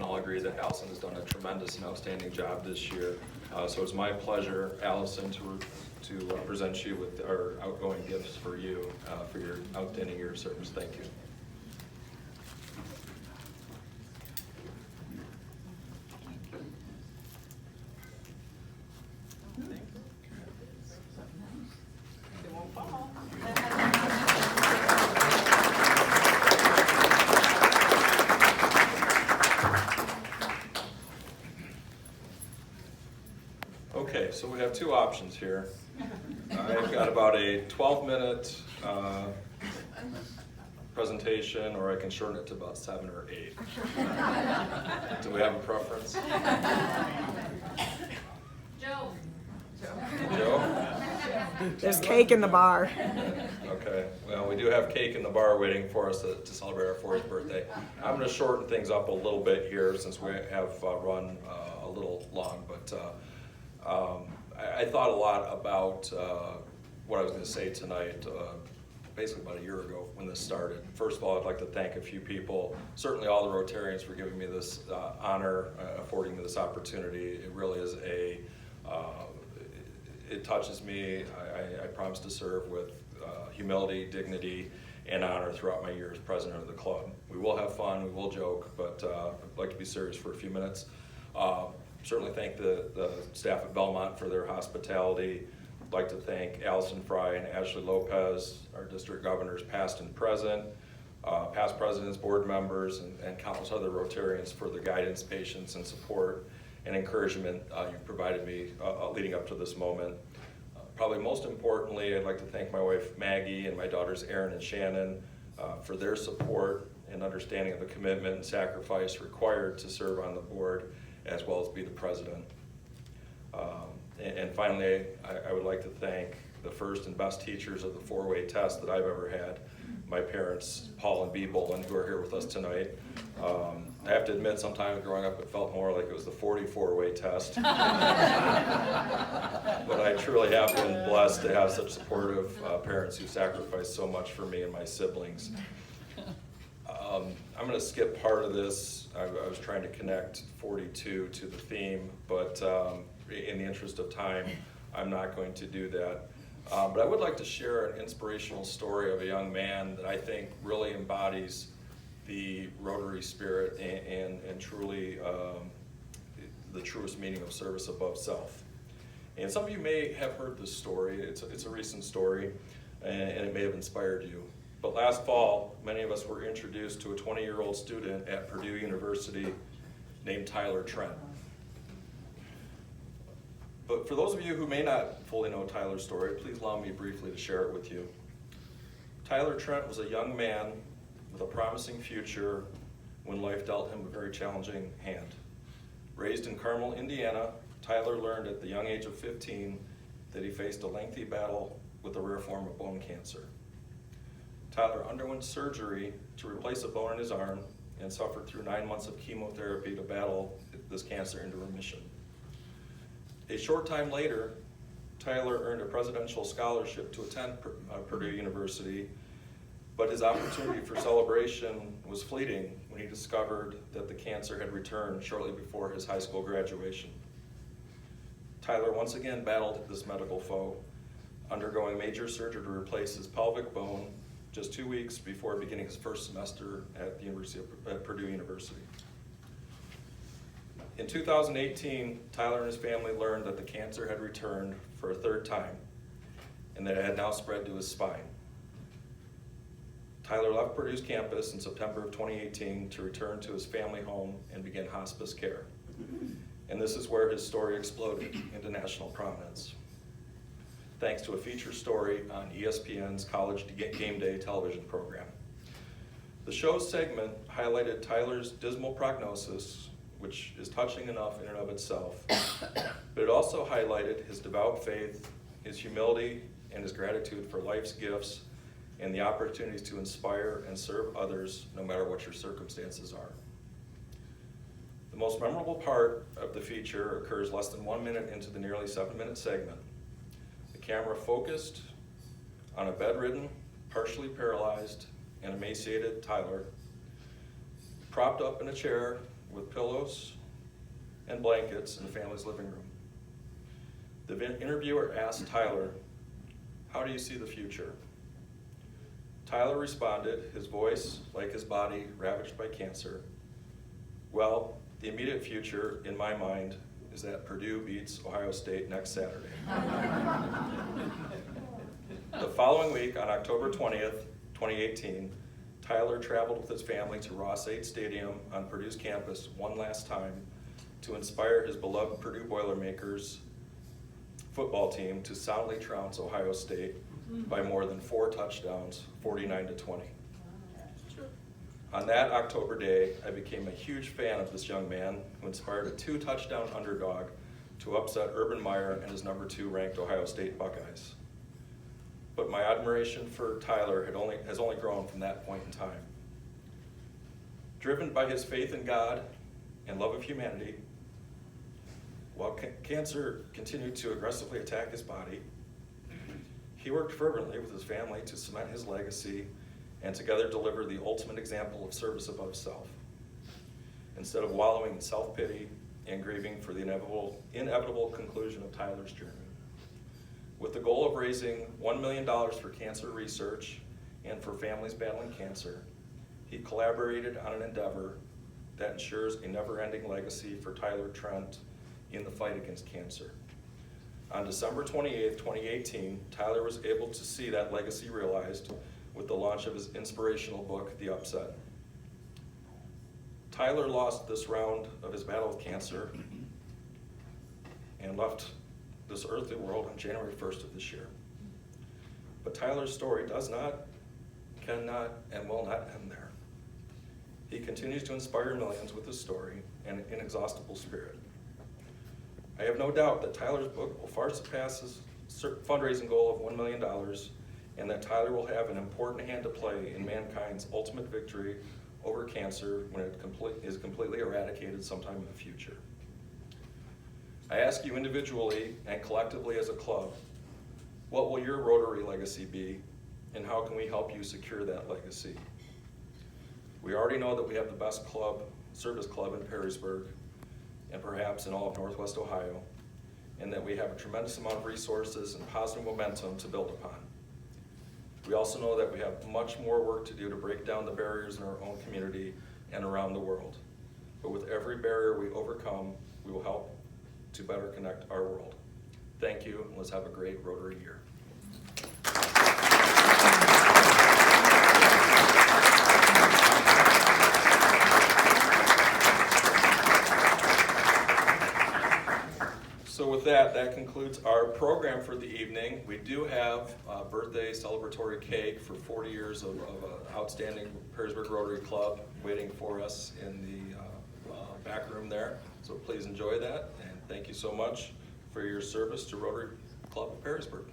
all agree that Allison has done a tremendous and outstanding job this year. So it's my pleasure, Allison, to present you with our outgoing gifts for you for your outstanding year of service. Thank you. Okay, so we have two options here. I've got about a 12-minute presentation, or I can shorten it to about 7 or 8. Do we have a preference? Joe. Joe? There's cake in the bar. Okay, well, we do have cake in the bar waiting for us to celebrate our 40th birthday. I'm going to shorten things up a little bit here since we have run a little long, but I thought a lot about what I was going to say tonight, basically about a year ago when this started. First of all, I'd like to thank a few people, certainly all the Rotarians for giving me this honor, affording me this opportunity. It really is it touches me. I promise to serve with humility, dignity, and honor throughout my year as president of the club. We will have fun, we will joke, but I'd like to be serious for a few minutes. Certainly thank the staff at Belmont for their hospitality. I'd like to thank Allison Fry and Ashley Lopez, our district governors past and present, past presidents, board members, and countless other Rotarians for the guidance, patience, and support and encouragement you've provided me leading up to this moment. Probably most importantly, I'd like to thank my wife Maggie and my daughters Erin and Shannon for their support and understanding of the commitment and sacrifice required to serve on the board as well as be the president. And finally, I would like to thank the first and best teachers of the 4-way test that I've ever had, my parents, Paul and B. Bollin, who are here with us tonight. I have to admit, sometimes growing up, it felt more like it was the 44-way test. But I truly have been blessed to have such supportive parents who sacrificed so much for me and my siblings. I'm going to skip part of this. I was trying to connect 42 to the theme, but in the interest of time, I'm not going to do that. But I would like to share an inspirational story of a young man that I think really embodies the Rotary spirit and truly the truest meaning of service above self. And some of you may have heard this story. It's a recent story, and it may have inspired you. But last fall, many of us were introduced to a 20-year-old student at Purdue University named Tyler Trent. But for those of you who may not fully know Tyler's story, please allow me briefly to share it with you. Tyler Trent was a young man with a promising future when life dealt him a very challenging hand. Raised in Carmel, Indiana, Tyler learned at the young age of 15 that he faced a lengthy battle with a rare form of bone cancer. Tyler underwent surgery to replace a bone in his arm and suffered through 9 months of chemotherapy to battle this cancer into remission. A short time later, Tyler earned a presidential scholarship to attend Purdue University, but his opportunity for celebration was fleeting when he discovered that the cancer had returned shortly before his high school graduation. Tyler once again battled this medical foe, undergoing major surgery to replace his pelvic bone just 2 weeks before beginning his first semester at Purdue University. In 2018, Tyler and his family learned that the cancer had returned for a third time and that it had now spread to his spine. Tyler left Purdue's campus in September of 2018 to return to his family home and begin hospice care. And this is where his story exploded into national prominence, thanks to a feature story on ESPN's College Game Day television program. The show's segment highlighted Tyler's dismal prognosis, which is touching enough in and of itself, but it also highlighted his devout faith, his humility, and his gratitude for life's gifts and the opportunities to inspire and serve others no matter what your circumstances are. The most memorable part of the feature occurs less than 1 minute into the nearly 7-minute segment. The camera focused on a bedridden, partially paralyzed, and emaciated Tyler, propped up in a chair with pillows and blankets in the family's living room. The interviewer asked Tyler, "How do you see the future?" Tyler responded, his voice, like his body, ravaged by cancer, "Well, the immediate future, in my mind, is that Purdue beats Ohio State next Saturday." The following week, on October 20th, 2018, Tyler traveled with his family to Ross-Ade Stadium on Purdue's campus one last time to inspire his beloved Purdue Boilermakers football team to soundly trounce Ohio State by more than 4 touchdowns, 49-20. On that October day, I became a huge fan of this young man who inspired a 2-touchdown underdog to upset Urban Meyer and his number 2 ranked Ohio State Buckeyes. But my admiration for Tyler has only grown from that point in time. Driven by his faith in God and love of humanity, while cancer continued to aggressively attack his body, he worked fervently with his family to cement his legacy and together deliver the ultimate example of service above self. Instead of wallowing in self-pity and grieving for the inevitable conclusion of Tyler's journey. With the goal of raising $1 million for cancer research and for families battling cancer, he collaborated on an endeavor that ensures a never-ending legacy for Tyler Trent in the fight against cancer. On December 28, 2018, Tyler was able to see that legacy realized with the launch of his inspirational book, The Upset. Tyler lost this round of his battle with cancer and left this earthly world on January 1st of this year. But Tyler's story does not, cannot, and will not end there. He continues to inspire millions with his story and inexhaustible spirit. I have no doubt that Tyler's book will far surpass his fundraising goal of $1 million, and that Tyler will have an important hand to play in mankind's ultimate victory over cancer when it is completely eradicated sometime in the future. I ask you individually and collectively as a club, what will your Rotary legacy be, and how can we help you secure that legacy? We already know that we have the best service club in Perrysburg, and perhaps in all of Northwest Ohio, and that we have a tremendous amount of resources and positive momentum to build upon. We also know that we have much more work to do to break down the barriers in our own community and around the world. But with every barrier we overcome, we will help to better connect our world. Thank you, and let's have a great Rotary year. So with that concludes our program for the evening. We do have a birthday celebratory cake for 40 years of outstanding Perrysburg Rotary Club waiting for us in the back room there. So please enjoy that, and thank you so much for your service to Rotary Club of Perrysburg.